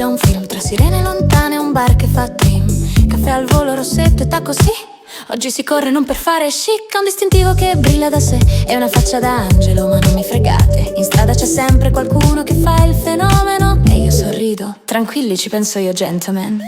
già un film tra sirene lontane e un bar che fa trim. Caffè al volo, rossetto e tacco sì. Oggi si corre non per fare chic, ha un distintivo che brilla da sé e una faccia da angelo, ma non mi fregate. In strada c'è sempre qualcuno che fa il fenomeno e io sorrido, tranquilli ci penso io, gentleman.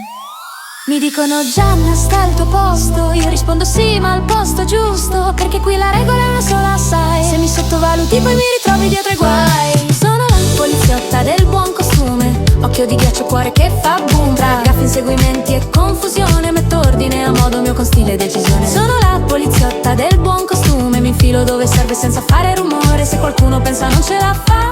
Mi dicono Gianna sta al tuo posto, io rispondo sì ma al posto giusto, perché qui la regola è una sola, sai. Se mi sottovaluti poi mi ritrovi dietro ai guai. Sono la poliziotta del buon costume, occhio di ghiaccio, cuore che fa boom. Tra gaffe, inseguimenti e confusione metto ordine a modo mio con stile e decisione. Sono la poliziotta del buon costume, mi infilo dove serve senza fare rumore. Se qualcuno pensa non ce la fa,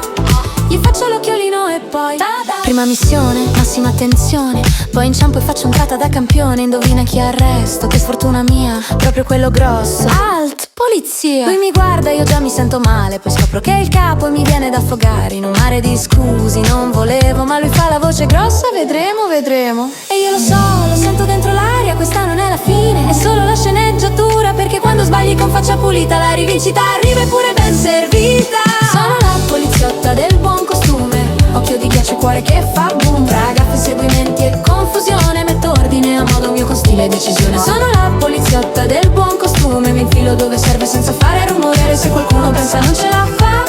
gli faccio l'occhiolino e poi tada! Prima missione, massima attenzione, poi inciampo e faccio entrata da campione. Indovina chi arresto, che sfortuna mia, proprio quello grosso. Alt, polizia! Lui mi guarda, io già mi sento male, poi scopro che è il capo e mi viene da affogare in un mare di scusi. Non volevo, ma lui fa la voce grossa, vedremo, vedremo. E io lo so, lo sento dentro l'aria, questa non è la fine, è solo la sceneggiatura, perché quando sbagli con faccia pulita la rivincita arriva e pure ben servita. Sono la poliziotta del buon costume, occhio di ghiaccio, cuore che fa boom. Tra gaffe, inseguimenti e confusione metto ordine a modo mio con stile e decisione. Sono la poliziotta del buon costume, mi infilo dove serve senza fare rumore. E se qualcuno pensa non ce la fa,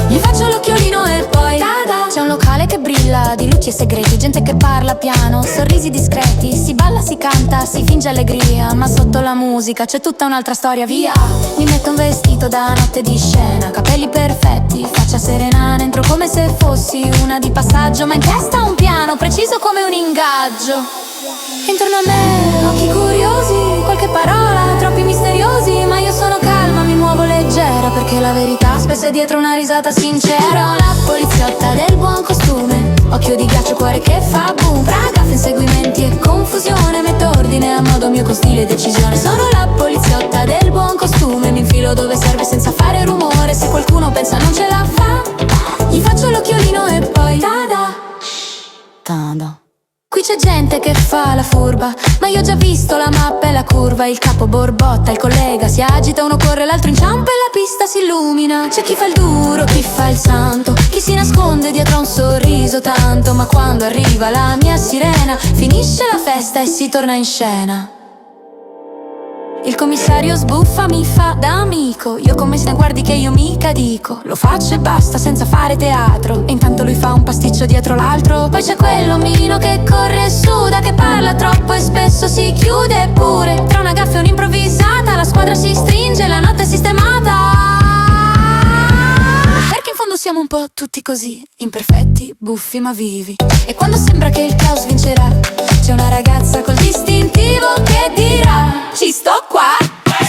gli faccio l'occhiolino e poi tada! C'è un locale che brilla di luci e segreti, gente che parla piano, sorrisi discreti. Si balla, si canta, si finge allegria, ma sotto la musica c'è tutta un'altra storia, via. Mi metto un vestito da notte di scena, capelli perfetti, faccia serena. Entro come se fossi una di passaggio, ma in testa un piano preciso come un ingaggio. Intorno a me occhi curiosi, qualche parola, troppi misteriosi, ma io sono calma, mi muovo leggera, perché la verità spesso è dietro una risata sincera. La poliziotta del buon costume, occhio di ghiaccio, cuore che fa boom. Tra gaffe, inseguimenti e confusione metto ordine a modo mio con stile e decisione. Sono la poliziotta del buon costume, mi infilo dove serve senza fare rumore. Se qualcuno pensa non ce la fa, gli faccio l'occhiolino e poi tada! Tada! Qui c'è gente che fa la furba, ma io ho già visto la mappa e la curva. Il capo borbotta, il collega si agita, uno corre, l'altro inciampa e la pista si illumina. C'è chi fa il duro, chi fa il santo, chi si nasconde dietro a un sorriso tanto. Ma quando arriva la mia sirena, finisce la festa e si torna in scena. Il commissario sbuffa, mi fa da amico, io come se ne guardi che io mica dico. Lo faccio e basta senza fare teatro, e intanto lui fa un pasticcio dietro l'altro. Poi c'è quell'omino che corre e suda, che parla troppo e spesso si chiude pure. Tra una gaffa e un'improvvisata la squadra si stringe, la notte è sistemata. Perché in fondo siamo un po' tutti così, imperfetti, buffi ma vivi. E quando sembra che il caos vincerà, c'è una ragazza col distintivo che dirà ci sto qua.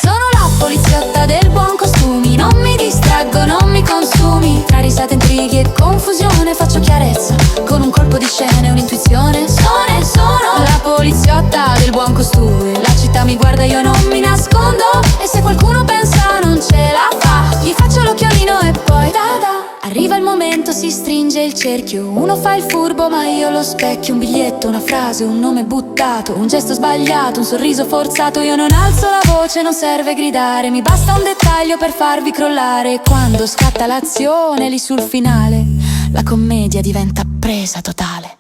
Sono la poliziotta del buon costumi, non mi distraggo, non mi consumi. Tra risate, intrighi e confusione faccio chiarezza con un colpo di scena e un'intuizione. Sono la poliziotta del buon costume, la città mi guarda, io non mi nascondo. E se qualcuno pensa non ce la fa, gli faccio l'occhiolino e poi tada! Arriva il momento, si stringe il cerchio, uno fa il furbo ma io lo specchio. Un biglietto, una frase, un nome buttato, un gesto sbagliato, un sorriso forzato. Io non alzo la voce, non serve gridare, mi basta un dettaglio per farvi crollare. E quando scatta l'azione lì sul finale, la commedia diventa presa totale.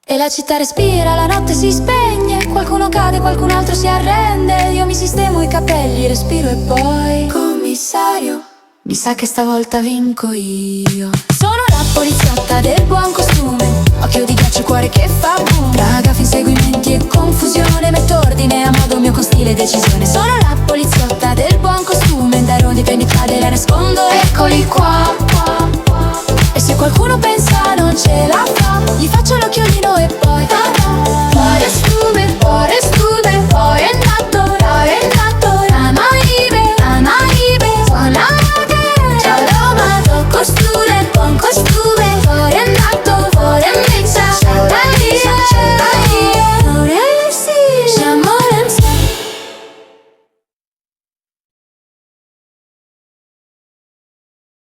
E la città respira, la notte si spegne, qualcuno cade, qualcun altro si arrende. Io mi sistemo i capelli, respiro e poi commissario, mi sa che stavolta vinco io. Sono la poliziotta del buon costume, occhio di ghiaccio, cuore che fa boom. Tra gaffe, inseguimenti e confusione metto ordine a modo mio con stile e decisione. Sono la poliziotta del buon costume, da dove prendi cade la nascondo, eccoli qua. E se qualcuno pensa non ce la fa, gli faccio l'occhiolino e poi